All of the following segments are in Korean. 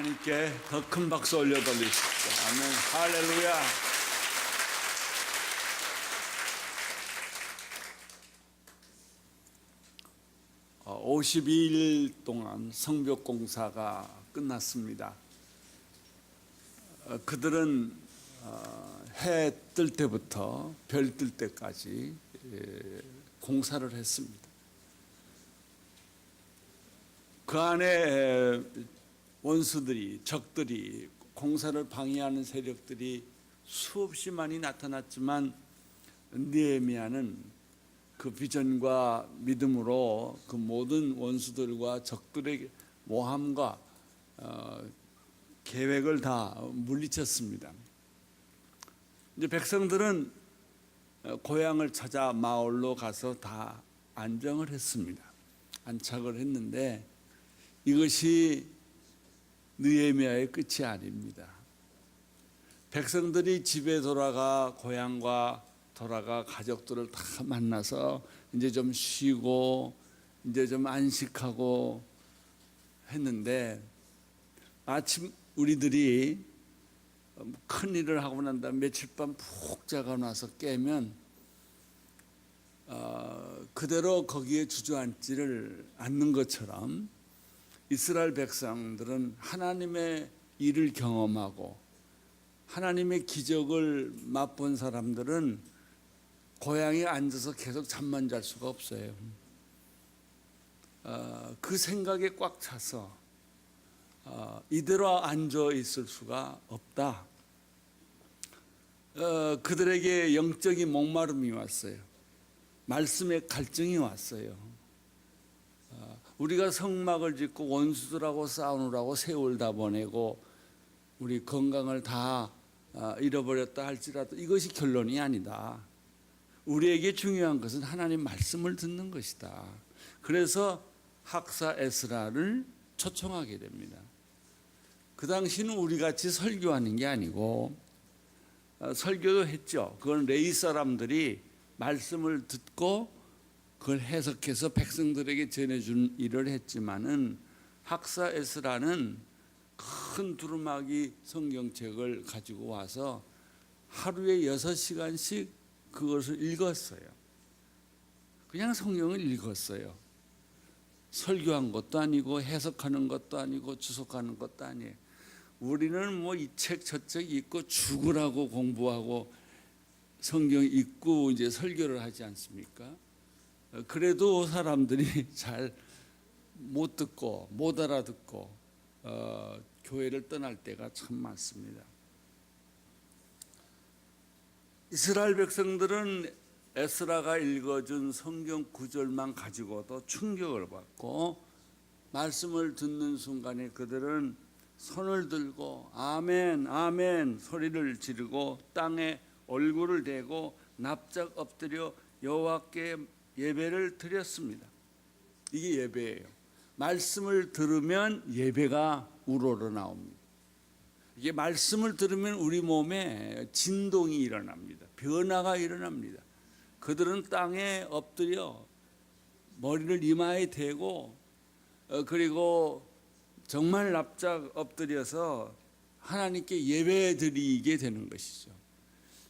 하나님께 더 큰 박수 올려 돌리십시오. 아멘. 할렐루야. 어, 52일 동안 성벽 공사가 끝났습니다. 그들은 해 뜰 때부터 별 뜰 때까지 공사를 했습니다. 그 안에 원수들이, 적들이, 공사를 방해하는 세력들이 수없이 많이 나타났지만 느헤미야는 그 비전과 믿음으로 그 모든 원수들과 적들의 모함과 계획을 다 물리쳤습니다. 이제 백성들은 고향을 찾아 마을로 가서 다 안정을 했습니다. 안착을 했는데 이것이 느헤미야의 끝이 아닙니다. 백성들이 집에 돌아가 고향과 돌아가 가족들을 다 만나서 이제 좀 쉬고 이제 좀 안식하고 했는데 아침 우리들이 큰 일을 하고 난 다음에 며칠 밤 푹 자고 나서 깨면 그대로 거기에 주저앉지를 않는 것처럼 이스라엘 백성들은 하나님의 일을 경험하고 하나님의 기적을 맛본 사람들은 고향에 앉아서 계속 잠만 잘 수가 없어요. 그 생각에 꽉 차서 이대로 앉아 있을 수가 없다. 그들에게 영적인 목마름이 왔어요. 말씀의 갈증이 왔어요. 우리가 성막을 짓고 원수들하고 싸우느라고 세월 다 보내고 우리 건강을 다 잃어버렸다 할지라도 이것이 결론이 아니다. 우리에게 중요한 것은 하나님 말씀을 듣는 것이다. 그래서 학사 에스라를 초청하게 됩니다. 그 당시는 우리같이 설교하는 게 아니고 설교도 했죠. 그건 레위 사람들이 말씀을 듣고 그걸 해석해서 백성들에게 전해주는 일을 했지만은 학사 에스라는 큰 두루마기 성경책을 가지고 와서 하루에 6시간씩 그것을 읽었어요. 그냥 성경을 읽었어요. 설교한 것도 아니고 해석하는 것도 아니고 주석하는 것도 아니에요. 우리는 뭐 이 책 저 책 읽고 죽으라고 공부하고 성경 읽고 이제 설교를 하지 않습니까? 그래도 사람들이 잘 못 듣고 못 알아듣고 교회를 떠날 때가 참 많습니다. 이스라엘 백성들은 에스라가 읽어준 성경 구절만 가지고도 충격을 받고 말씀을 듣는 순간에 그들은 손을 들고 아멘 아멘 소리를 지르고 땅에 얼굴을 대고 납작 엎드려 여호와께 예배를 드렸습니다. 이게 예배예요. 말씀을 들으면 예배가 우러러 나옵니다. 이게 말씀을 들으면 우리 몸에 진동이 일어납니다. 변화가 일어납니다. 그들은 땅에 엎드려 머리를 이마에 대고 그리고 정말 납작 엎드려서 하나님께 예배 드리게 되는 것이죠.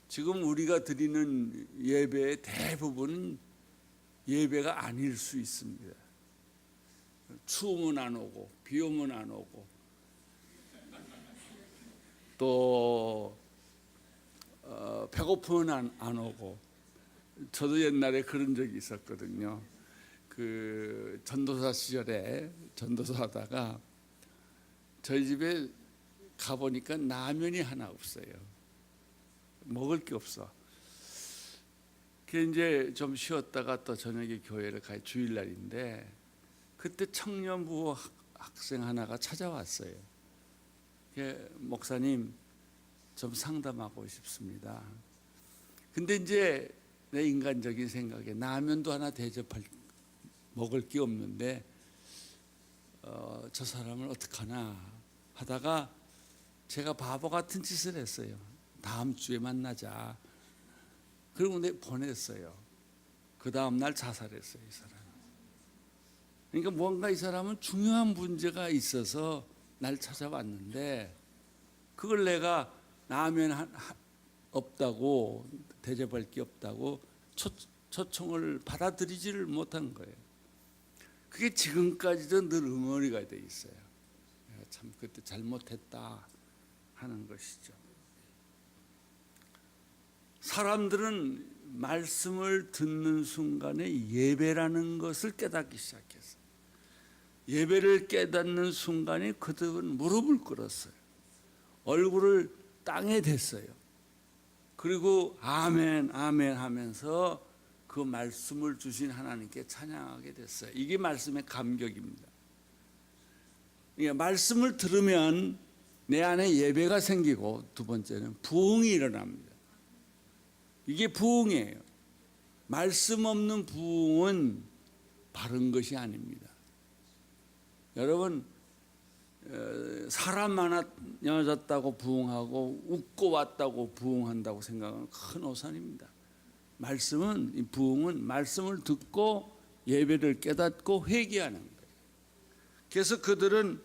지금 우리가 드리는 예배의 대부분은 예배가 아닐 수 있습니다. 추우면 안 오고 비 오면 안 오고 또 배고프면 안 오고. 저도 옛날에 그런 적이 있었거든요. 그 전도사 시절에 전도사 하다가 저희 집에 가보니까 라면이 하나 없어요. 먹을 게 없어. 그 이제 좀 쉬었다가 또 저녁에 교회를 가요. 주일날인데 그때 청년부 학생 하나가 찾아왔어요. 목사님 좀 상담하고 싶습니다. 근데 이제 내 인간적인 생각에 라면도 하나 대접할 먹을 게 없는데 저 사람을 어떡하나 하다가 제가 바보 같은 짓을 했어요. 다음 주에 만나자. 그리고 내가 보냈어요. 그 다음 날 자살했어요, 이 사람. 그러니까 뭔가 이 사람은 중요한 문제가 있어서 날 찾아왔는데 그걸 내가 라면 없다고 대접할 게 없다고 초청을 받아들이지를 못한 거예요. 그게 지금까지도 늘 응어리가 돼 있어요. 내가 참 그때 잘못했다 하는 것이죠. 사람들은 말씀을 듣는 순간에 예배라는 것을 깨닫기 시작했어요. 예배를 깨닫는 순간에 그들은 무릎을 꿇었어요. 얼굴을 땅에 댔어요. 그리고 아멘 아멘 하면서 그 말씀을 주신 하나님께 찬양하게 됐어요. 이게 말씀의 감격입니다. 그러니까 말씀을 들으면 내 안에 예배가 생기고, 두 번째는 부흥이 일어납니다. 이게 부흥이에요. 말씀 없는 부흥은 바른 것이 아닙니다. 여러분, 사람 많아졌다고 부흥하고 웃고 왔다고 부흥한다고 생각하면 큰 오산입니다. 말씀은, 이 부흥은 말씀을 듣고 예배를 깨닫고 회개하는 거예요. 그래서 그들은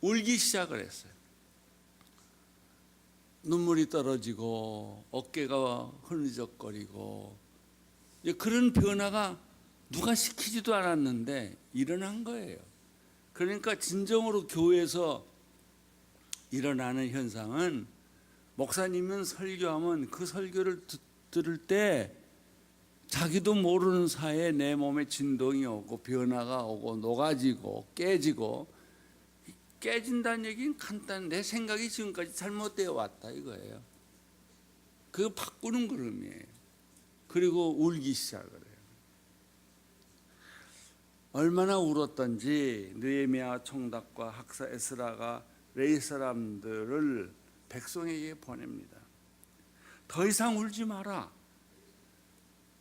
울기 시작을 했어요. 눈물이 떨어지고 어깨가 흐느적거리고, 그런 변화가 누가 시키지도 않았는데 일어난 거예요. 그러니까 진정으로 교회에서 일어나는 현상은, 목사님은 설교하면 그 설교를 들을 때 자기도 모르는 사이에 내 몸에 진동이 오고 변화가 오고 녹아지고 깨지고, 깨진다는 얘기는 간단한, 내 생각이 지금까지 잘못되어 왔다 이거예요. 그거 바꾸는 걸음이에요. 그리고 울기 시작을 해요. 얼마나 울었던지 느헤미야 총독과 학사 에스라가 레위 사람들을 백성에게 보냅니다. 더 이상 울지 마라.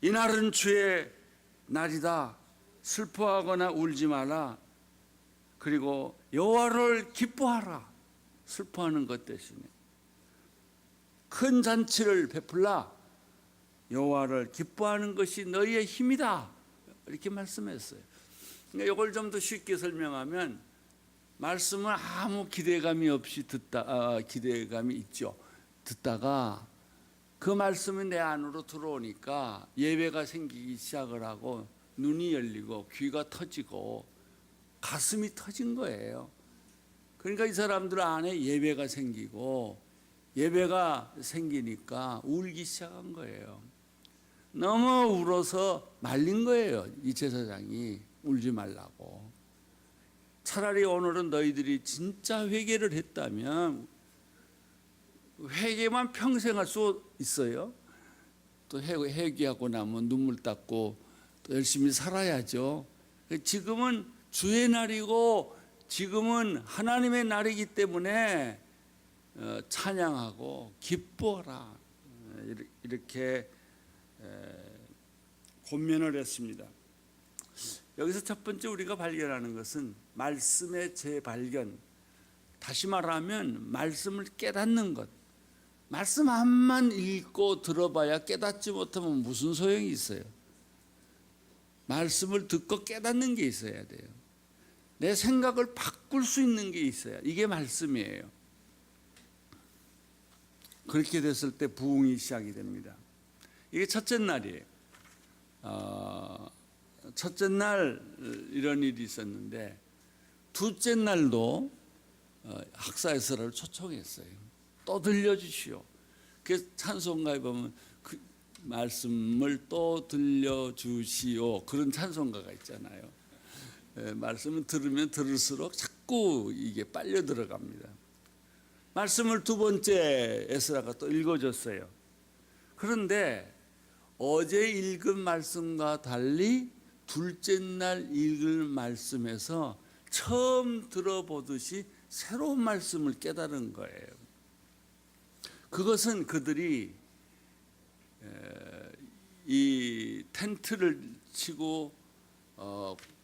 이날은 주의 날이다. 슬퍼하거나 울지 마라. 그리고 여호와를 기뻐하라. 슬퍼하는 것 대신에 큰 잔치를 베풀라. 여호와를 기뻐하는 것이 너희의 힘이다. 이렇게 말씀했어요. 그러니까 이걸 좀 더 쉽게 설명하면, 말씀을 아무 기대감이 없이 기대감이 있죠. 듣다가 그 말씀이 내 안으로 들어오니까 예배가 생기기 시작을 하고, 눈이 열리고 귀가 터지고 가슴이 터진 거예요. 그러니까 이 사람들 안에 예배가 생기고, 예배가 생기니까 울기 시작한 거예요. 너무 울어서 말린 거예요. 이 제사장이 울지 말라고. 차라리 오늘은 너희들이 진짜 회개를 했다면, 회개만 평생 할 수 있어요? 또 회개하고 나면 눈물 닦고 또 열심히 살아야죠. 지금은 주의 날이고 지금은 하나님의 날이기 때문에 찬양하고 기뻐하라. 이렇게 권면을 했습니다. 여기서 첫 번째 우리가 발견하는 것은 말씀의 재발견. 다시 말하면 말씀을 깨닫는 것. 말씀 한만 읽고 들어봐야 깨닫지 못하면 무슨 소용이 있어요? 말씀을 듣고 깨닫는 게 있어야 돼요. 내 생각을 바꿀 수 있는 게 있어야, 이게 말씀이에요. 그렇게 됐을 때 부흥이 시작이 됩니다. 이게 첫째 날이에요. 첫째 날 이런 일이 있었는데, 둘째 날도 학사 에스라를 초청했어요. 또 들려주시오. 그래서 찬송가에 보면 그 말씀을 또 들려주시오, 그런 찬송가가 있잖아요. 말씀을 들으면 들을수록 자꾸 이게 빨려 들어갑니다. 말씀을 두 번째 에스라가 또 읽어줬어요. 그런데 어제 읽은 말씀과 달리 둘째 날 읽은 말씀에서 처음 들어보듯이 새로운 말씀을 깨달은 거예요. 그것은 그들이 이 텐트를 치고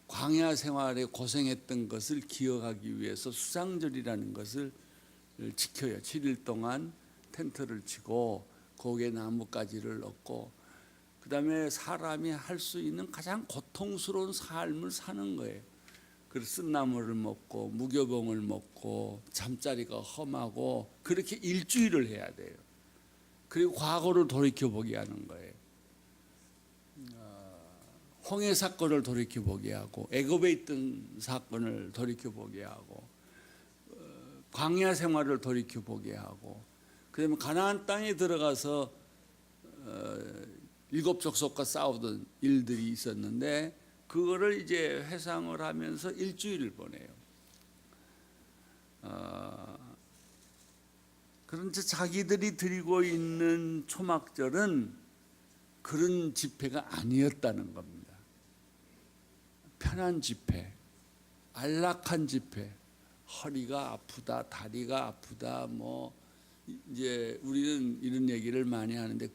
광야 생활에 고생했던 것을 기억하기 위해서 수장절이라는 것을 지켜요. 7일 동안 텐트를 치고 거기에 나뭇가지를 얹고, 그 다음에 사람이 할 수 있는 가장 고통스러운 삶을 사는 거예요. 그 쓴나물을 먹고 무교봉을 먹고 잠자리가 험하고 그렇게 일주일을 해야 돼요. 그리고 과거를 돌이켜보게 하는 거예요. 홍해 사건을 돌이켜보게 하고 애굽에 있던 사건을 돌이켜보게 하고 광야 생활을 돌이켜보게 하고 그다음에 가나안 땅에 들어가서 7 족속과 싸우던 일들이 있었는데 그거를 이제 회상을 하면서 일주일을 보내요. 그런데 자기들이 드리고 있는 초막절은 그런 집회가 아니었다는 겁니다. 편한 집회, 안락한 집회, 허리가 아프다, 다리가 아프다, 뭐 이제 우리는 이런 얘기를 많이 하는데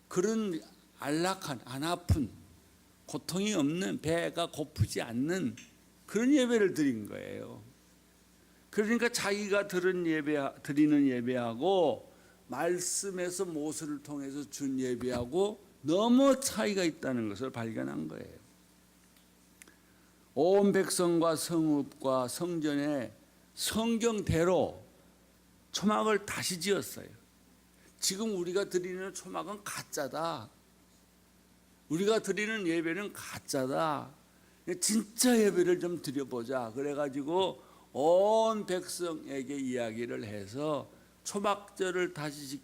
그런 안락한, 안 아픈, 고통이 없는, 배가 고프지 않는 그런 예배를 드린 거예요. 그러니까 자기가 드리는 예배하고 말씀에서 모세를 통해서 준 예배하고 너무 차이가 있다는 것을 발견한 거예요. 온 백성과 성읍과 성전에 성경대로 초막을 다시 지었어요. 지금 우리가 드리는 초막은 가짜다. 우리가 드리는 예배는 가짜다. 진짜 예배를 좀 드려보자. 그래가지고 온 백성에게 이야기를 해서 초막절을 다시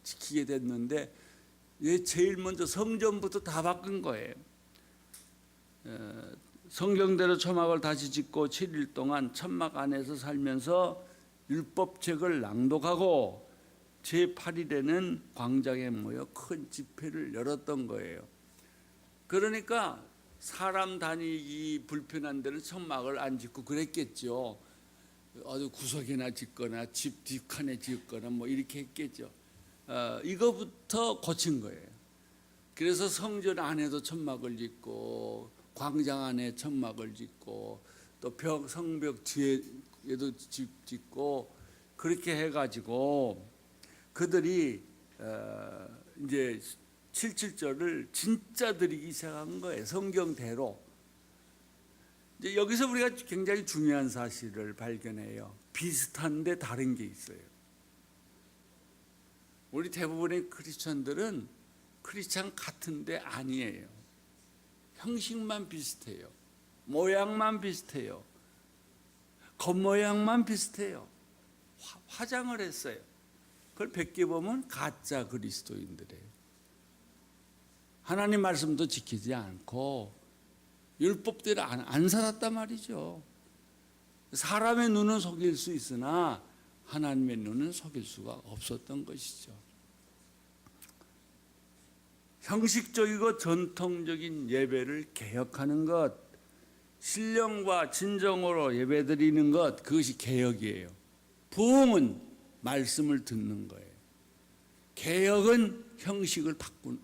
지키게 됐는데 제일 먼저 성전부터 다 바꾼 거예요. 성경대로 초막을 다시 짓고 7일 동안 천막 안에서 살면서 율법책을 낭독하고 제8일에는 광장에 모여 큰 집회를 열었던 거예요. 그러니까 사람 다니기 불편한 데는 천막을 안 짓고 그랬겠죠. 어디 구석이나 짓거나 집 뒷칸에 짓거나 뭐 이렇게 했겠죠. 이거부터 고친 거예요. 그래서 성전 안에도 천막을 짓고 광장 안에 천막을 짓고 또 성벽 뒤에도 짓고 그렇게 해가지고 그들이 이제 77절을 진짜 드리기 시작한 거예요. 성경대로. 이제 여기서 우리가 굉장히 중요한 사실을 발견해요. 비슷한데 다른 게 있어요. 우리 대부분의 크리스천들은 크리스천 같은데 아니에요. 형식만 비슷해요. 모양만 비슷해요. 겉모양만 비슷해요. 화장을 했어요. 그걸 베껴보면 가짜 그리스도인들이에요. 하나님 말씀도 지키지 않고 율법대로 안 살았단 말이죠. 사람의 눈은 속일 수 있으나 하나님의 눈은 속일 수가 없었던 것이죠. 형식적이고 전통적인 예배를 개혁하는 것, 신령과 진정으로 예배드리는 것, 그것이 개혁이에요. 부흥은 말씀을 듣는 거예요. 개혁은 형식을 바꾸는,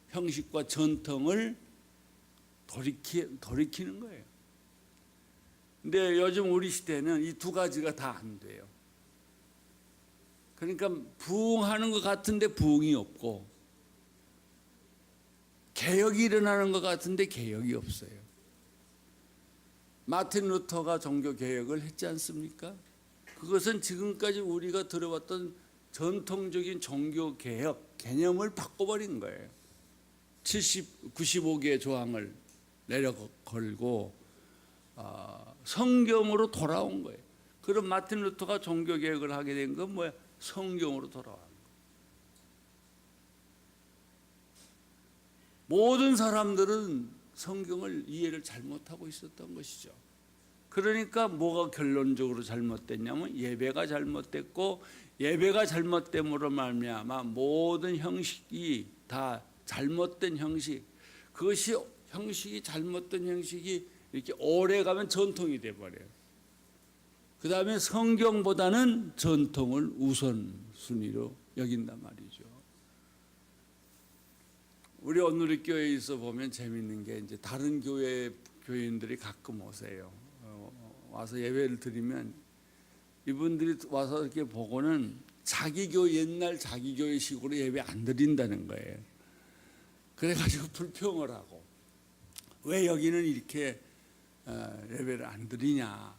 형식과 전통을 돌이키는 거예요. 근데 요즘 우리 시대는 이 두 가지가 다 안 돼요. 그러니까 부흥하는 것 같은데 부흥이 없고 개혁이 일어나는 것 같은데 개혁이 없어요. 마틴 루터가 종교 개혁을 했지 않습니까? 그것은 지금까지 우리가 들어왔던 전통적인 종교 개혁 개념을 바꿔버린 거예요. 95개의 조항을 내려 걸고 성경으로 돌아온 거예요. 그럼 마틴 루터가 종교 개혁을 하게 된 건 뭐야? 성경으로 돌아온 거예요. 모든 사람들은 성경을 이해를 잘못하고 있었던 것이죠. 그러니까 뭐가 결론적으로 잘못됐냐면 예배가 잘못됐고, 예배가 잘못됨으로 말미암아 모든 형식이 다 잘못된 형식, 그것이 형식이 잘못된 형식이 이렇게 오래 가면 전통이 돼버려요. 그 다음에 성경보다는 전통을 우선순위로 여긴단 말이죠. 우리 오늘의 교회에서 보면 재밌는 게 이제 다른 교회인들이 가끔 오세요. 와서 예배를 드리면 이분들이 와서 이렇게 보고는 자기 교회 옛날 자기 교회식으로 예배 안 드린다는 거예요. 그래가지고 불평을 하고 왜 여기는 이렇게 예배를 안 드리냐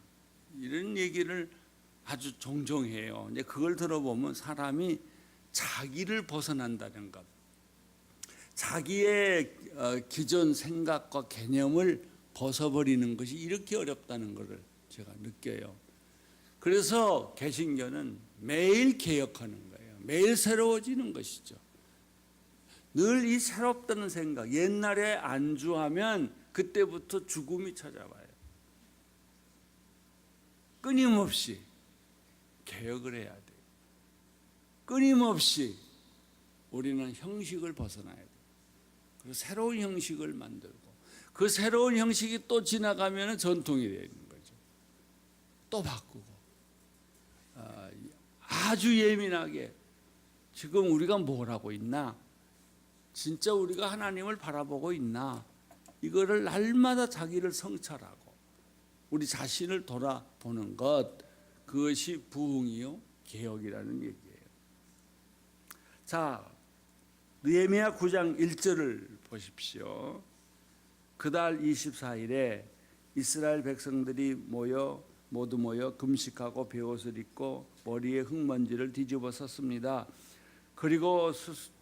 이런 얘기를 아주 종종 해요. 근데 그걸 들어보면 사람이 자기를 벗어난다는 것, 자기의 기존 생각과 개념을 벗어버리는 것이 이렇게 어렵다는 것을 제가 느껴요. 그래서 개신교는 매일 개혁하는 거예요. 매일 새로워지는 것이죠. 늘 이 새롭다는 생각, 옛날에 안주하면 그때부터 죽음이 찾아와요. 끊임없이 개혁을 해야 돼요. 끊임없이 우리는 형식을 벗어나야 돼요. 그리고 새로운 형식을 만들고 그 새로운 형식이 또 지나가면 전통이 되는 거죠. 또 바꾸고 아주 예민하게 지금 우리가 뭘 하고 있나? 진짜 우리가 하나님을 바라보고 있나? 이거를 날마다 자기를 성찰하고 우리 자신을 돌아보는 것, 그것이 부흥이요 개혁이라는 얘기예요. 자, 느헤미야 9장 1절을 보십시오. 그달 24일에 이스라엘 백성들이 모두 모여 금식하고 베옷을 입고 머리에 흙먼지를 뒤집어 썼습니다. 그리고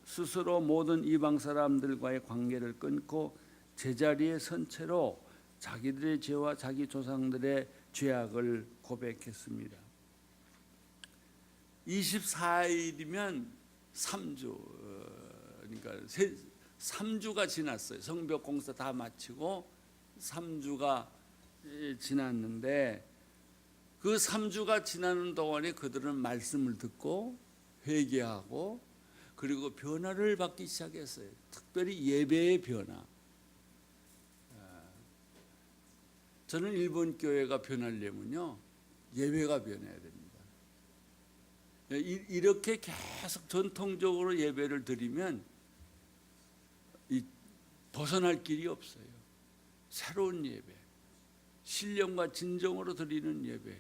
스스로 모든 이방 사람들과의 관계를 끊고 제자리에 선 채로 자기들의 죄와 자기 조상들의 죄악을 고백했습니다. 24일이면 3주, 그러니까 3주가 지났어요. 성벽 공사 다 마치고 3주가 지났는데 그 3주가 지나는 동안에 그들은 말씀을 듣고 회개하고 그리고 변화를 받기 시작했어요. 특별히 예배의 변화. 저는 일본 교회가 변하려면요 예배가 변해야 됩니다. 이렇게 계속 전통적으로 예배를 드리면 벗어날 길이 없어요. 새로운 예배, 신령과 진정으로 드리는 예배,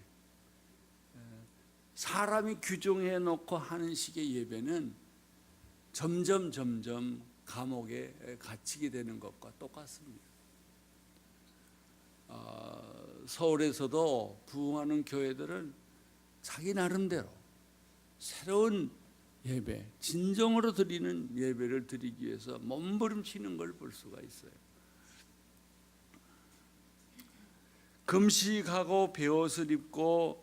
사람이 규정해 놓고 하는 식의 예배는 점점 감옥에 갇히게 되는 것과 똑같습니다. 서울에서도 부흥하는 교회들은 자기 나름대로 새로운 예배, 진정으로 드리는 예배를 드리기 위해서 몸부림치는 걸 볼 수가 있어요. 금식하고 베옷을 입고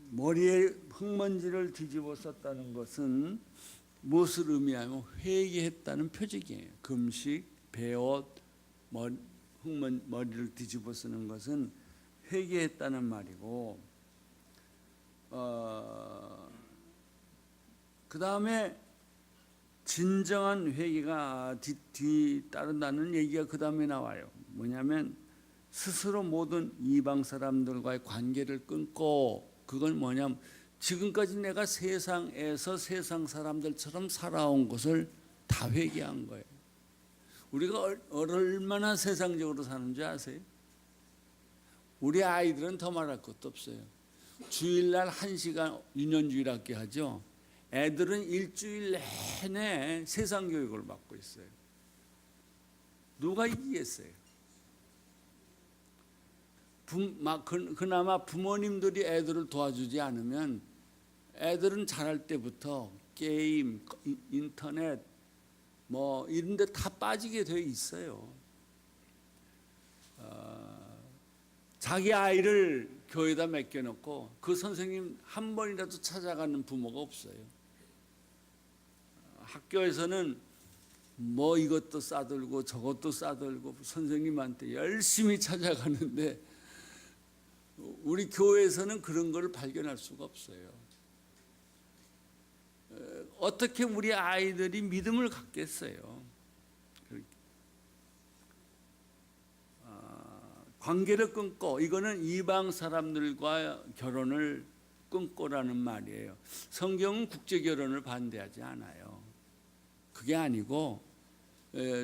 머리에 흙먼지를 뒤집어 썼다는 것은 무엇을 의미하면 회개했다는 표적이에요. 금식, 베옷, 머리를 뒤집어 쓰는 것은 회개했다는 말이고, 그 다음에 진정한 회개가 뒤따른다는 얘기가 그 다음에 나와요. 뭐냐면 스스로 모든 이방 사람들과의 관계를 끊고, 그건 뭐냐면 지금까지 내가 세상에서 세상 사람들처럼 살아온 것을 다 회개한 거예요. 우리가 얼마나 세상적으로 사는지 아세요? 우리 아이들은 더 말할 것도 없어요. 주일날 1시간 유년주일 학교 하죠. 애들은 일주일 내내 세상 교육을 받고 있어요. 누가 이기겠어요? 그나마 부모님들이 애들을 도와주지 않으면 애들은 자랄 때부터 게임, 인터넷 뭐 이런 데 다 빠지게 돼 있어요. 자기 아이를 교회에다 맡겨놓고 그 선생님 한 번이라도 찾아가는 부모가 없어요. 학교에서는 뭐 이것도 싸들고 저것도 싸들고 선생님한테 열심히 찾아가는데 우리 교회에서는 그런 걸 발견할 수가 없어요. 어떻게 우리 아이들이 믿음을 갖겠어요? 관계를 끊고, 이거는 이방 사람들과 결혼을 끊고라는 말이에요. 성경은 국제 결혼을 반대하지 않아요. 그게 아니고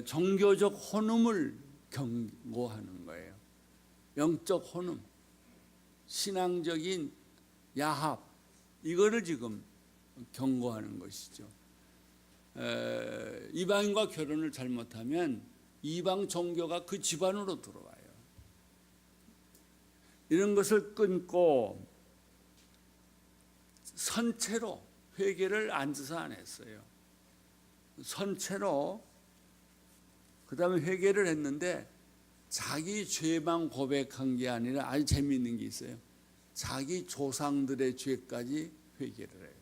종교적 혼음을 경고하는 거예요. 영적 혼음, 신앙적인 야합, 이거를 지금 경고하는 것이죠. 이방인과 결혼을 잘못하면 이방 종교가 그 집안으로 들어와요. 이런 것을 끊고 선체로 회개를 앉아서 안 했어요. 선체로 그 다음에 회개를 했는데 자기 죄만 고백한 게 아니라 아주 재미있는 게 있어요. 자기 조상들의 죄까지 회개를 해요.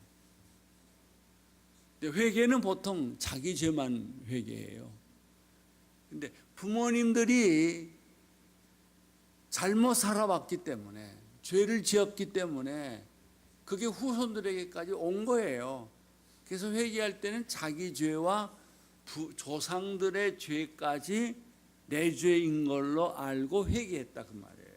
근데 회개는 보통 자기 죄만 회개해요. 근데 부모님들이 잘못 살아왔기 때문에, 죄를 지었기 때문에 그게 후손들에게까지 온 거예요. 그래서 회개할 때는 자기 죄와 조상들의 죄까지 내 죄인 걸로 알고 회개했다 그 말이에요.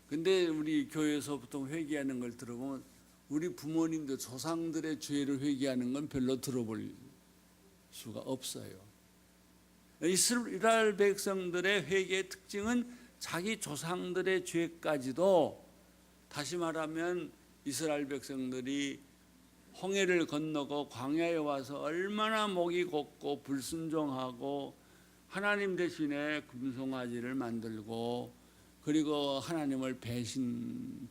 근데 우리 교회에서 보통 회개하는 걸 들어보면 우리 부모님들 조상들의 죄를 회개하는 건 별로 들어볼 수가 없어요. 이스라엘 백성들의 회개의 특징은 자기 조상들의 죄까지도, 다시 말하면 이스라엘 백성들이 홍해를 건너고 광야에 와서 얼마나 목이 곧고 불순종하고 하나님 대신에 금송아지를 만들고 그리고 하나님을 배신하지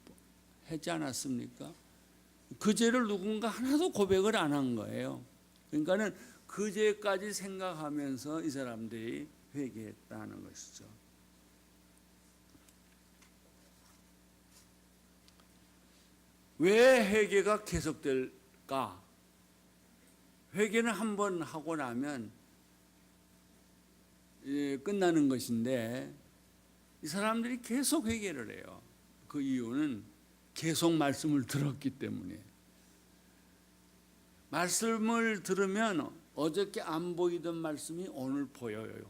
않았습니까? 그 죄를 누군가 하나도 고백을 안 한 거예요. 그러니까는 그 죄까지 생각하면서 이 사람들이 회개했다는 것이죠. 왜 회개가 계속될까? 회개는 한 번 하고 나면 끝나는 것인데 이 사람들이 계속 회개를 해요. 그 이유는 계속 말씀을 들었기 때문에. 말씀을 들으면 어저께 안 보이던 말씀이 오늘 보여요.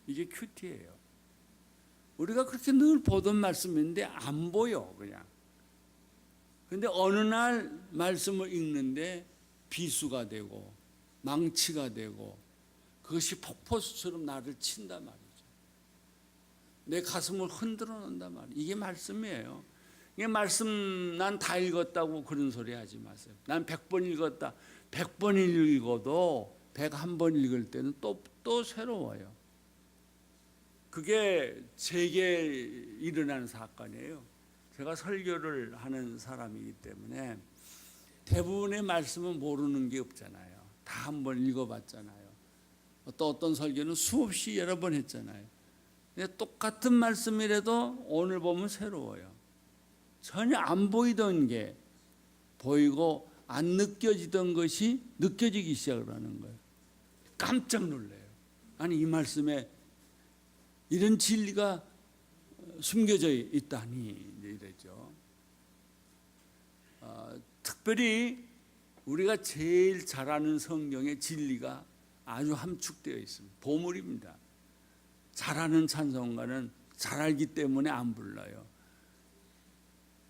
이게 큐티예요. 우리가 그렇게 늘 보던 말씀인데 안 보여 그냥. 근데 어느 날 말씀을 읽는데 비수가 되고 망치가 되고 그것이 폭포수처럼 나를 친단 말이죠. 내 가슴을 흔들어 놓는단 말이에요. 이게 말씀이에요. 이게 말씀 난 다 읽었다고 그런 소리 하지 마세요. 난 100번 읽었다. 100번 읽어도 101번 읽을 때는 또 새로워요. 그게 제게 일어나는 사건이에요. 제가 설교를 하는 사람이기 때문에 대부분의 말씀은 모르는 게 없잖아요. 다 한번 읽어봤잖아요. 또 어떤 설교는 수없이 여러 번 했잖아요. 근데 똑같은 말씀이라도 오늘 보면 새로워요. 전혀 안 보이던 게 보이고 안 느껴지던 것이 느껴지기 시작을 하는 거예요. 깜짝 놀라요. 아니 이 말씀에 이런 진리가 숨겨져 있다니 이랬죠. 특별히 우리가 제일 잘 아는 성경의 진리가 아주 함축되어 있습니다. 보물입니다. 잘 아는 찬송가는 잘 알기 때문에 안 불러요.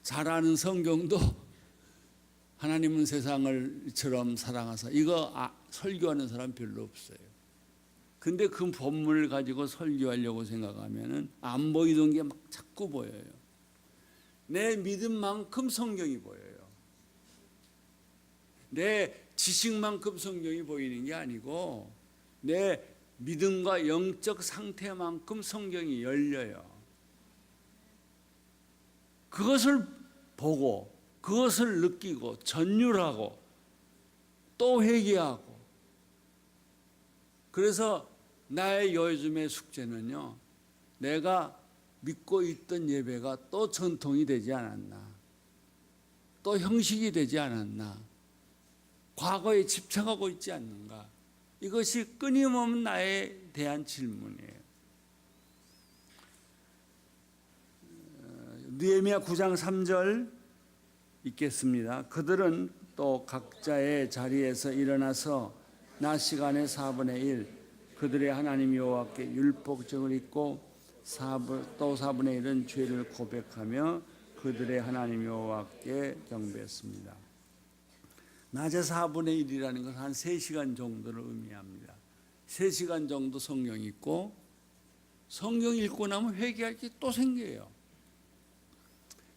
잘 아는 성경도 하나님은 세상을처럼 사랑하사 이거 설교하는 사람 별로 없어요. 근데 그 본문을 가지고 설교하려고 생각하면은 안 보이던 게 막 자꾸 보여요. 내 믿음만큼 성경이 보여요. 내 지식만큼 성경이 보이는 게 아니고 내 믿음과 영적 상태만큼 성경이 열려요. 그것을 보고 그것을 느끼고 전율하고 또 회개하고. 그래서 나의 요즘의 숙제는요, 내가 믿고 있던 예배가 또 전통이 되지 않았나, 또 형식이 되지 않았나, 과거에 집착하고 있지 않는가, 이것이 끊임없는 나에 대한 질문이에요. 느헤미야 9장 3절 읽겠습니다. 그들은 또 각자의 자리에서 일어나서 낮 시간의 4분의 1 그들의 하나님 여호와께 율법적을 읽고 또 4분의 1은 죄를 고백하며 그들의 하나님 여호와께 경배했습니다. 낮에 4분의 1이라는 것은 한 3시간 정도를 의미합니다. 3시간 정도 성경 읽고 성경 읽고 나면 회개할 게 또 생겨요.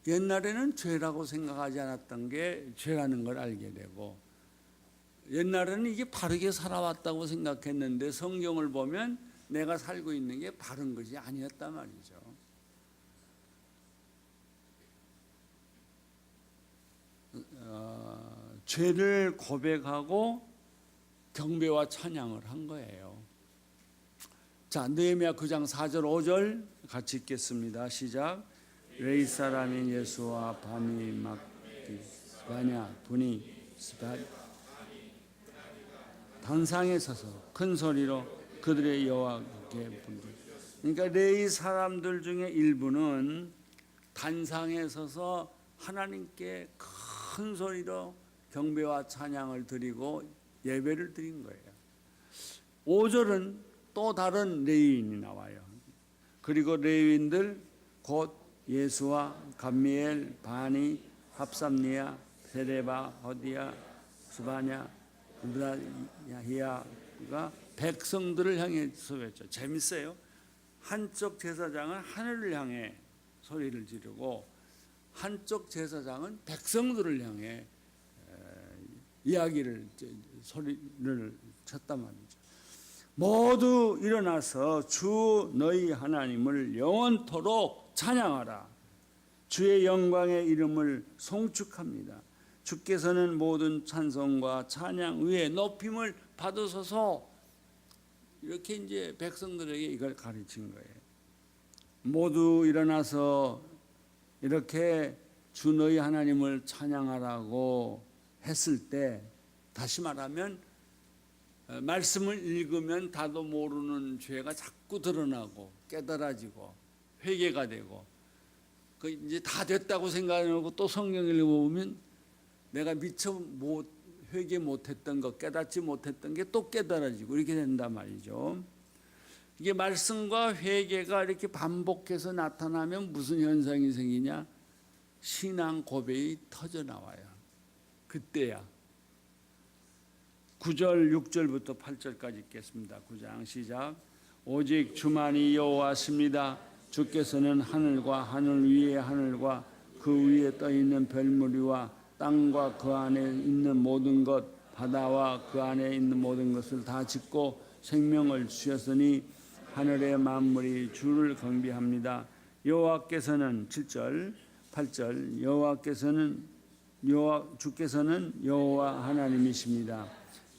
옛날에는 죄라고 생각하지 않았던 게 죄라는 걸 알게 되고 옛날에는 이게 바르게 살아왔다고 생각했는데 성경을 보면 내가 살고 있는 게 바른 것이 아니었단 말이죠. 죄를 고백하고 경배와 찬양을 한 거예요. 자, 느헤미야 9장 4절 5절 같이 읽겠습니다. 시작. 레이 사람인 예수와 밤이 막기 스바냐 분이 스바 단상에 서서 큰 소리로 그들의 여호와께 부르. 그러니까 레이 사람들 중에 일부는 단상에 서서 하나님께 큰 소리로 경배와 찬양을 드리고 예배를 드린 거예요. 5절은 또 다른 레위인이 나와요. 그리고 레위인들 곧 예수와 감미엘, 바니, 합삼니아, 세레바, 호디야, 스바냐, 브라히야가 백성들을 향해 소리했죠. 재밌어요. 한쪽 제사장은 하늘을 향해 소리를 지르고 한쪽 제사장은 백성들을 향해 이야기를 소리를 쳤단 말이죠. 모두 일어나서 주 너희 하나님을 영원토록 찬양하라. 주의 영광의 이름을 송축합니다. 주께서는 모든 찬송과 찬양 위에 높임을 받으소서. 이렇게 이제 백성들에게 이걸 가르친 거예요. 모두 일어나서 이렇게 주 너희 하나님을 찬양하라고 했을 때, 다시 말하면 말씀을 읽으면 다도 모르는 죄가 자꾸 드러나고 깨달아지고 회개가 되고, 그 이제 다 됐다고 생각하고 또 성경 읽어보면 내가 미처 회개 못했던 것, 깨닫지 못했던 게 또 깨달아지고 이렇게 된단 말이죠. 이게 말씀과 회개가 이렇게 반복해서 나타나면 무슨 현상이 생기냐? 신앙 고백이 터져 나와요. 그때야. 9절 6절부터 8절까지 읽겠습니다. 9장 시작. 오직 주만이 여호와십니다. 주께서는 하늘과 하늘 위의 하늘과 그 위에 떠 있는 별무리와 땅과 그 안에 있는 모든 것, 바다와 그 안에 있는 모든 것을 다 짓고 생명을 주셨으니 하늘의 만물이 주를 경배합니다. 여호와께서는 7절 8절 주께서는 여호와 하나님이십니다.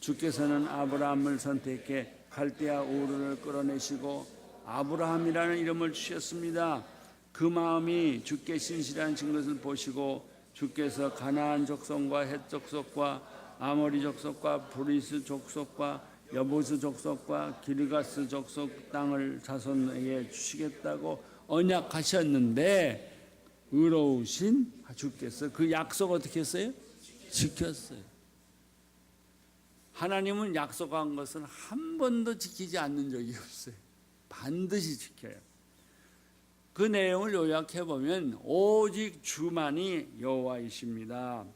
주께서는 아브라함을 선택해 갈대아 우르를 끌어내시고 아브라함이라는 이름을 주셨습니다. 그 마음이 주께 신실하신 것을 보시고 주께서 가나안 족속과 헷 족속과 아모리 족속과 브리스 족속과 여부스 족속과 기르가스 족속 땅을 자손에게 주시겠다고 언약하셨는데 의로우신 주께서 그 약속 어떻게 했어요? 지켰어요. 하나님은 약속한 것은 한 번도 지키지 않는 적이 없어요. 반드시 지켜요. 그 내용을 요약해 보면 오직 주만이 여호와이십니다.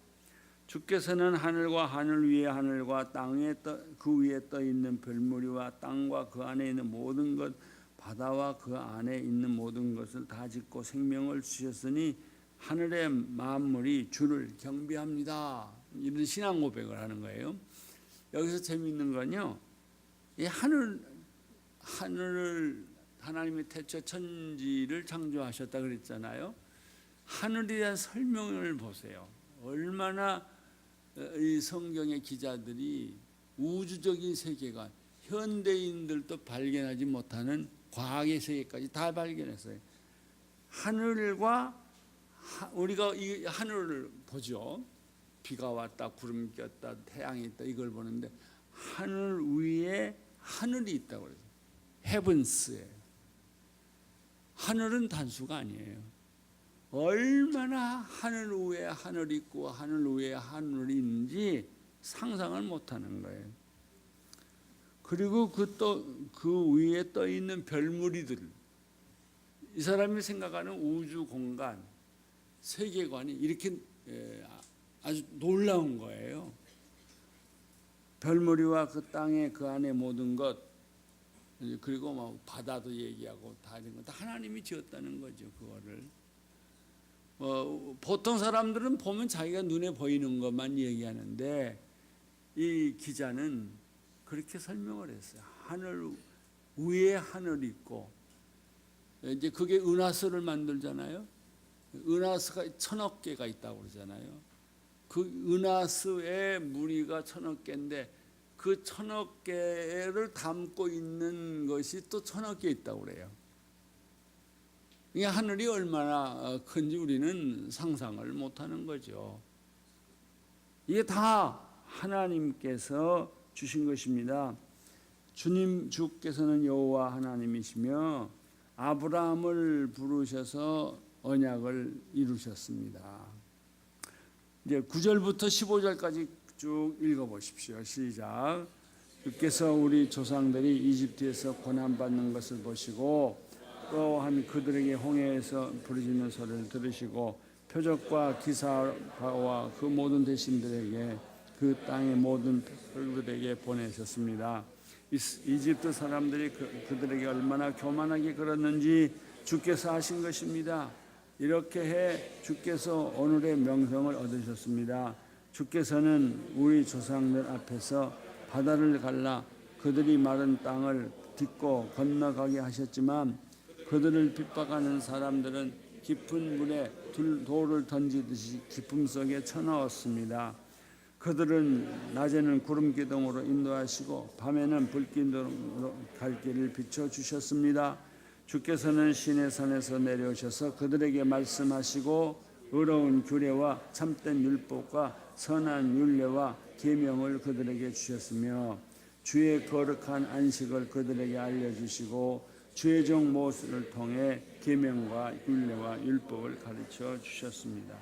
주께서는 하늘과 하늘 위의 하늘과 땅 위에 그 위에 떠 있는 별무리와 땅과 그 안에 있는 모든 것, 바다와 그 안에 있는 모든 것을 다 짓고 생명을 주셨으니 하늘의 만물이 주를 경배합니다. 이런 신앙 고백을 하는 거예요. 여기서 재미있는 건요, 이 하늘을 하나님의 태초 천지를 창조하셨다 그랬잖아요. 하늘에 대한 설명을 보세요. 얼마나 이 성경의 기자들이 우주적인 세계관, 현대인들도 발견하지 못하는 과학의 세계까지 다 발견했어요. 하늘과 우리가 이 하늘을 보죠. 비가 왔다, 구름이 꼈다, 태양이 있다, 이걸 보는데 하늘 위에 하늘이 있다고 그래요. 헤븐스에. 하늘은 단수가 아니에요. 얼마나 하늘 위에 하늘이 있고 하늘 위에 하늘이 있는지 상상을 못하는 거예요. 그리고 그 위에 떠 있는 별무리들, 이 사람이 생각하는 우주 공간, 세계관이 이렇게 아주 놀라운 거예요. 별무리와 그 땅에 그 안에 모든 것, 그리고 막 바다도 얘기하고 다 이런 거 다 하나님이 지었다는 거죠. 그거를 보통 사람들은 보면 자기가 눈에 보이는 것만 얘기하는데 이 기자는 그렇게 설명을 했어요. 하늘 위에 하늘이 있고, 이제 그게 은하수를 만들잖아요. 은하수가 1000억 개가 있다고 그러잖아요. 그 은하수의 무리가 1000억 개인데 그 1000억 개를 담고 있는 것이 또 1000억 개 있다고 그래요. 이 하늘이 얼마나 큰지 우리는 상상을 못하는 거죠. 이게 다 하나님께서 주신 것입니다. 주께서는 여호와 하나님이시며 아브라함을 부르셔서 언약을 이루셨습니다. 이제 9절부터 15절까지 쭉 읽어보십시오. 시작. 주께서 우리 조상들이 이집트에서 고난받는 것을 보시고 또한 그들에게 홍해에서 부르짖는 소리를 들으시고 표적과 기사와 그 모든 대신들에게 그 땅의 모든 백성들에게 보내셨습니다. 이집트 사람들이 그들에게 얼마나 교만하게 굴었는지 주께서 하신 것입니다. 이렇게 해 주께서 오늘의 명성을 얻으셨습니다. 주께서는 우리 조상들 앞에서 바다를 갈라 그들이 마른 땅을 딛고 건너가게 하셨지만 그들을 핍박하는 사람들은 깊은 물에 돌을 던지듯이 깊음 속에 쳐넣었습니다. 그들은 낮에는 구름 기둥으로 인도하시고 밤에는 불기둥으로 갈 길을 비춰주셨습니다. 주께서는 시내산에서 내려오셔서 그들에게 말씀하시고 의로운 규례와 참된 율법과 선한 율례와 계명을 그들에게 주셨으며 주의 거룩한 안식을 그들에게 알려주시고 주의 종 모세를 통해 계명과 율례와 율법을 가르쳐 주셨습니다.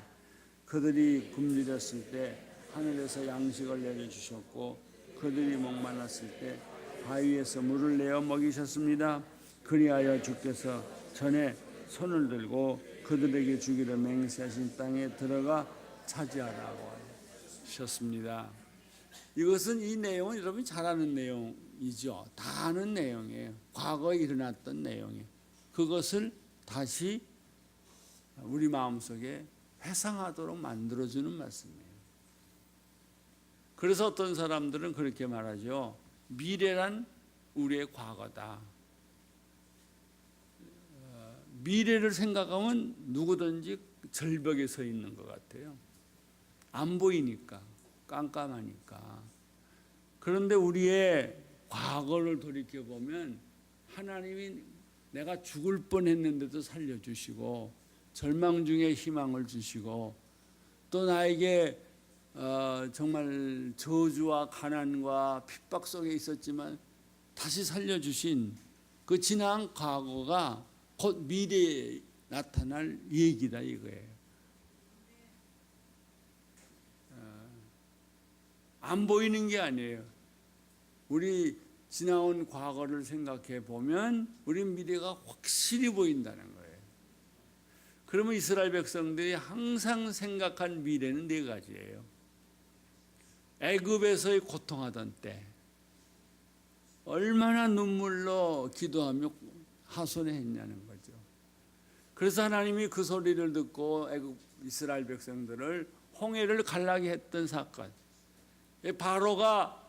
그들이 굶주렸을 때 하늘에서 양식을 내려주셨고 그들이 목말랐을 때 바위에서 물을 내어 먹이셨습니다. 그리하여 주께서 전에 손을 들고 그들에게 주기로 맹세하신 땅에 들어가 차지하라고 하셨습니다. 이것은 이 내용은 여러분이 잘 아는 내용이죠. 다 아는 내용이에요. 과거에 일어났던 내용이에요. 그것을 다시 우리 마음속에 회상하도록 만들어주는 말씀이에요. 그래서 어떤 사람들은 그렇게 말하죠. 미래란 우리의 과거다. 미래를 생각하면 누구든지 절벽에 서 있는 것 같아요. 안 보이니까, 깜깜하니까. 그런데 우리의 과거를 돌이켜보면 하나님이 내가 죽을 뻔했는데도 살려주시고 절망 중에 희망을 주시고 또 나에게 정말 저주와 가난과 핍박 속에 있었지만 다시 살려주신 그 지난 과거가 곧 미래에 나타날 얘기다 이거예요. 안 보이는 게 아니에요. 우리 지나온 과거를 생각해 보면 우리 미래가 확실히 보인다는 거예요. 그러면 이스라엘 백성들이 항상 생각한 미래는 네 가지예요. 애굽에서의 고통하던 때 얼마나 눈물로 기도하며 하소연했냐는 거죠. 그래서 하나님이 그 소리를 듣고 애굽 이스라엘 백성들을 홍해를 갈라게 했던 사건. 바로가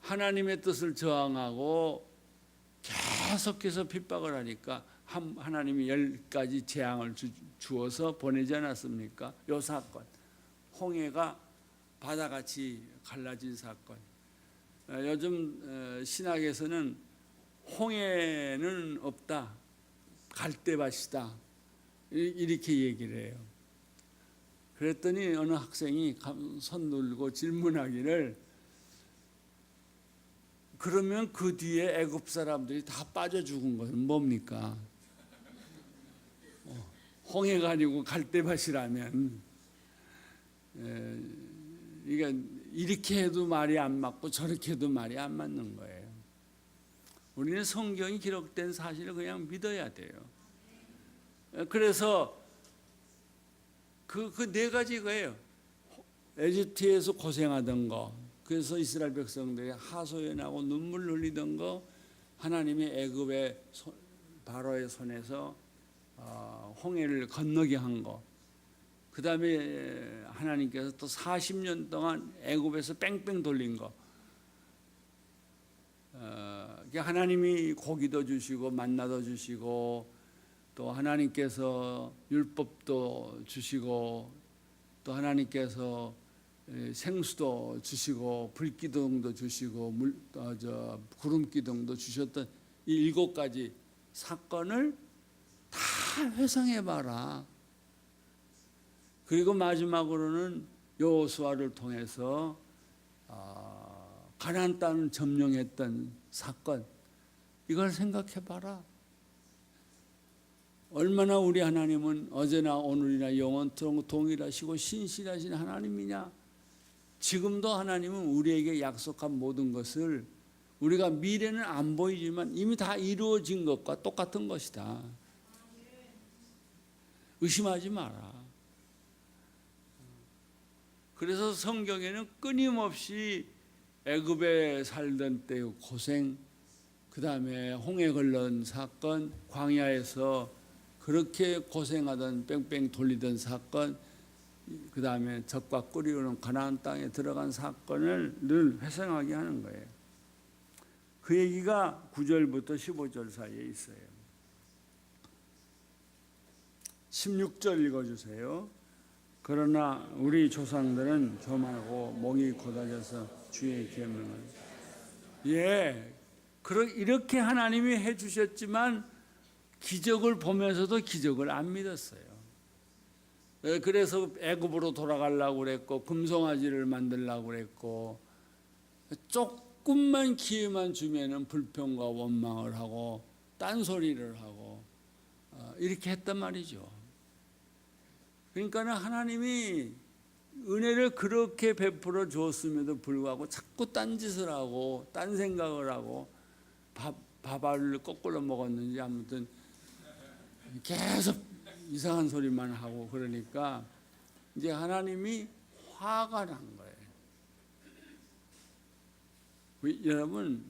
하나님의 뜻을 저항하고 계속해서 핍박을 하니까 하나님이 10가지 재앙을 주어서 보내지 않았습니까? 이 사건, 홍해가 바다같이 갈라진 사건. 요즘 신학에서는 홍해는 없다, 갈대밭이다 이렇게 얘기를 해요. 그랬더니 어느 학생이 손 들고 질문하기를 그러면 그 뒤에 애굽 사람들이 다 빠져 죽은 것은 뭡니까? 홍해가 아니고 갈대밭이라면 이렇게 해도 말이 안 맞고 저렇게 해도 말이 안 맞는 거예요. 우리는 성경이 기록된 사실을 그냥 믿어야 돼요. 그래서 그 네 가지 거예요. 에집트에서 고생하던 거, 그래서 이스라엘 백성들이 하소연하고 눈물 흘리던 거, 하나님이 애굽의 바로의 손에서 홍해를 건너게 한 거, 그 다음에 하나님께서 또 40년 동안 애굽에서 뺑뺑 돌린 거. 하나님이 고기도 주시고 만나도 주시고 또 하나님께서 율법도 주시고 또 하나님께서 생수도 주시고 불기둥도 주시고 구름기둥도 주셨던 이 7가지 사건을 다 회상해봐라. 그리고 마지막으로는 여호수아를 통해서 가나안 땅을 점령했던 사건, 이걸 생각해봐라. 얼마나 우리 하나님은 어제나 오늘이나 영원토록 동일하시고 신실하신 하나님이냐. 지금도 하나님은 우리에게 약속한 모든 것을 우리가 미래는 안 보이지만 이미 다 이루어진 것과 똑같은 것이다. 의심하지 마라. 그래서 성경에는 끊임없이 애굽에 살던 때의 고생, 그 다음에 홍해 걸른 사건, 광야에서 그렇게 고생하던 뺑뺑 돌리던 사건, 그 다음에 젖과 꿀이 흐르는 가나안 땅에 들어간 사건을 늘 회상하게 하는 거예요. 그 얘기가 9절부터 15절 사이에 있어요. 16절 읽어주세요. 그러나 우리 조상들은 교만하고 목이 곧아져서 주의 계명을 이렇게 하나님이 해주셨지만 기적을 보면서도 기적을 안 믿었어요. 그래서 애굽으로 돌아가려고 그랬고 금송아지를 만들려고 그랬고 조금만 기회만 주면은 불평과 원망을 하고 딴소리를 하고 이렇게 했단 말이죠. 그러니까는 하나님이 은혜를 그렇게 베풀어 주었음에도 불구하고 자꾸 딴짓을 하고 딴 생각을 하고 밥알을 거꾸로 먹었는지 아무튼 계속 이상한 소리만 하고 그러니까 이제 하나님이 화가 난 거예요. 여러분,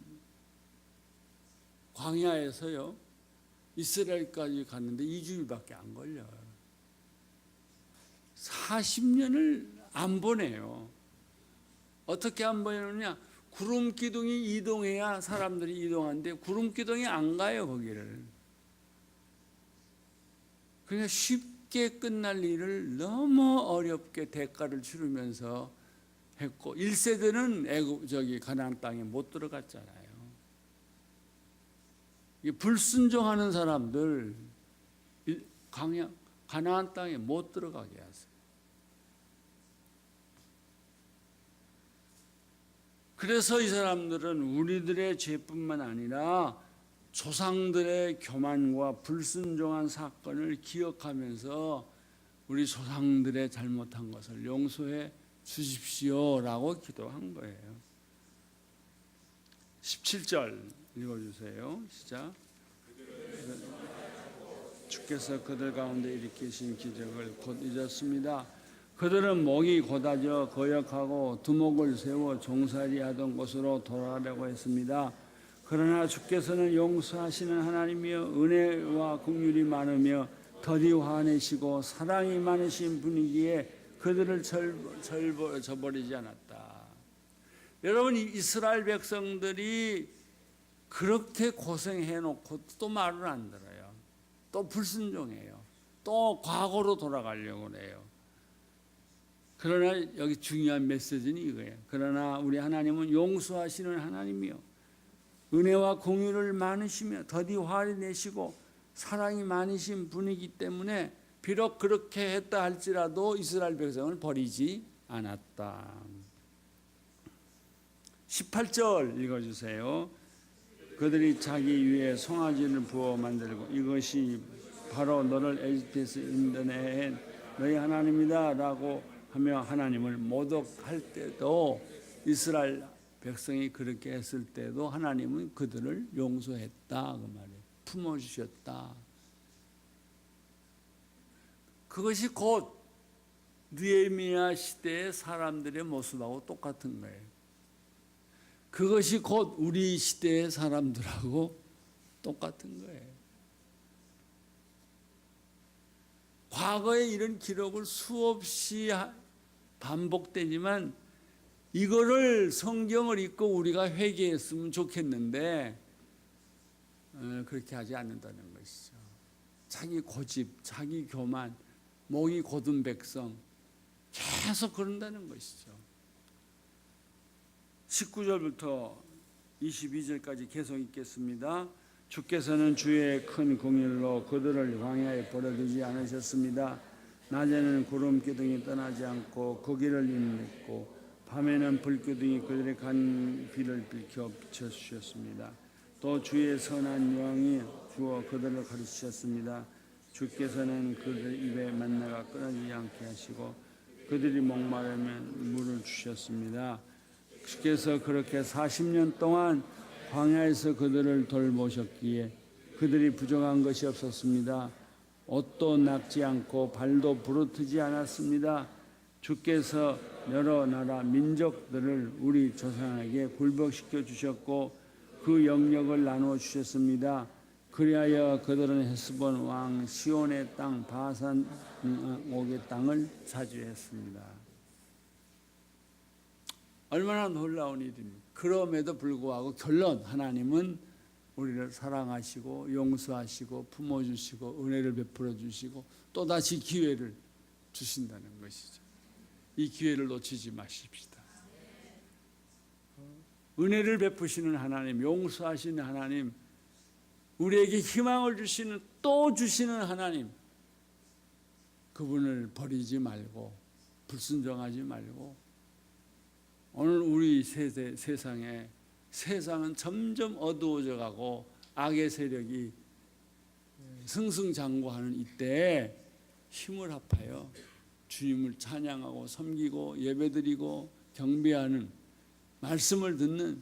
광야에서요 이스라엘까지 갔는데 2주일밖에 안 걸려요. 40년을 안 보내요. 어떻게 안 보내느냐? 구름 기둥이 이동해야 사람들이 이동하는데 구름 기둥이 안 가요 거기를. 그러니까 쉽게 끝날 일을 너무 어렵게 대가를 치르면서 했고 1세대는 가나안 땅에 못 들어갔잖아요. 불순종하는 사람들 가나안 땅에 못 들어가게 하세요. 그래서 이 사람들은 우리들의 죄뿐만 아니라 조상들의 교만과 불순종한 사건을 기억하면서 우리 조상들의 잘못한 것을 용서해 주십시오라고 기도한 거예요. 17절 읽어주세요. 시작. 주께서 그들 가운데 일으키신 기적을 곧 잊었습니다. 그들은 목이 곧아져 거역하고 두목을 세워 종살이하던 곳으로 돌아가려고 했습니다. 그러나 주께서는 용서하시는 하나님이여 은혜와 긍휼이 많으며 더디 화내시고 사랑이 많으신 분이기에 그들을 저버리지 않았다. 여러분, 이스라엘 백성들이 그렇게 고생해놓고 또 말을 안 들어요. 또 불순종해요. 또 과거로 돌아가려고 해요. 그러나 여기 중요한 메시지는 이거예요. 그러나 우리 하나님은 용서하시는 하나님이요 은혜와 공유를 많으시며 더디 화를 내시고 사랑이 많으신 분이기 때문에 비록 그렇게 했다 할지라도 이스라엘 백성을 버리지 않았다. 18절 읽어주세요. 그들이 자기 위에 송아지를 부어 만들고 이것이 바로 너를 에집트에서 인도내한 너희 하나님이다 라고 하며 하나님을 모독할 때도 이스라엘 백성이 그렇게 했을 때도 하나님은 그들을 용서했다 그 말이에요. 품어주셨다. 그것이 곧 느헤미야 시대의 사람들의 모습하고 똑같은 거예요. 그것이 곧 우리 시대의 사람들하고 똑같은 거예요. 과거에 이런 기록을 수없이 반복되지만 이거를 성경을 읽고 우리가 회개했으면 좋겠는데 그렇게 하지 않는다는 것이죠. 자기 고집, 자기 교만, 목이 곧은 백성 계속 그런다는 것이죠. 19절부터 22절까지 계속 읽겠습니다. 주께서는 주의 큰 공일로 그들을 광야에 버려두지 않으셨습니다. 낮에는 구름 기둥이 떠나지 않고 그 길을 인도했고 밤에는 불기둥이 그들의 간 길을 비켜 비춰주셨습니다. 또 주의 선한 영이 주어 그들을 가르치셨습니다. 주께서는 그들 입에 만나가 끊어지지 않게 하시고 그들이 목마르면 물을 주셨습니다. 주께서 그렇게 40년 동안 광야에서 그들을 돌보셨기에 그들이 부족한 것이 없었습니다. 옷도 낙지 않고 발도 부르트지 않았습니다. 주께서 여러 나라 민족들을 우리 조상에게 굴복시켜 주셨고 그 영역을 나누어 주셨습니다. 그리하여 그들은 헤스본 왕 시온의 땅 바산 옥의 땅을 차지했습니다. 얼마나 놀라운 일입니까? 그럼에도 불구하고 결론, 하나님은 우리를 사랑하시고 용서하시고 품어주시고 은혜를 베풀어 주시고 또다시 기회를 주신다는 것이죠. 이 기회를 놓치지 마십시다. 은혜를 베푸시는 하나님, 용서하시는 하나님, 우리에게 희망을 주시는, 또 주시는 하나님, 그분을 버리지 말고 불순종하지 말고 오늘 우리 세상에 세상은 점점 어두워져 가고 악의 세력이 승승장구하는 이때에 힘을 합하여 주님을 찬양하고 섬기고 예배드리고 경배하는 말씀을 듣는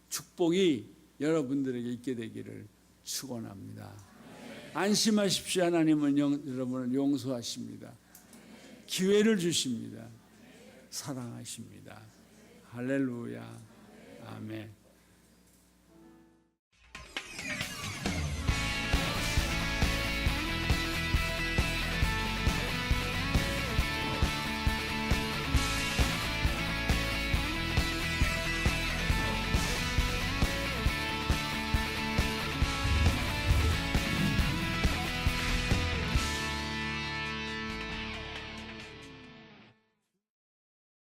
축복이 여러분들에게 있게 되기를 축원합니다. 안심하십시오. 하나님은 여러분을 용서하십니다. 기회를 주십니다. 사랑하십니다. 할렐루야. 아멘.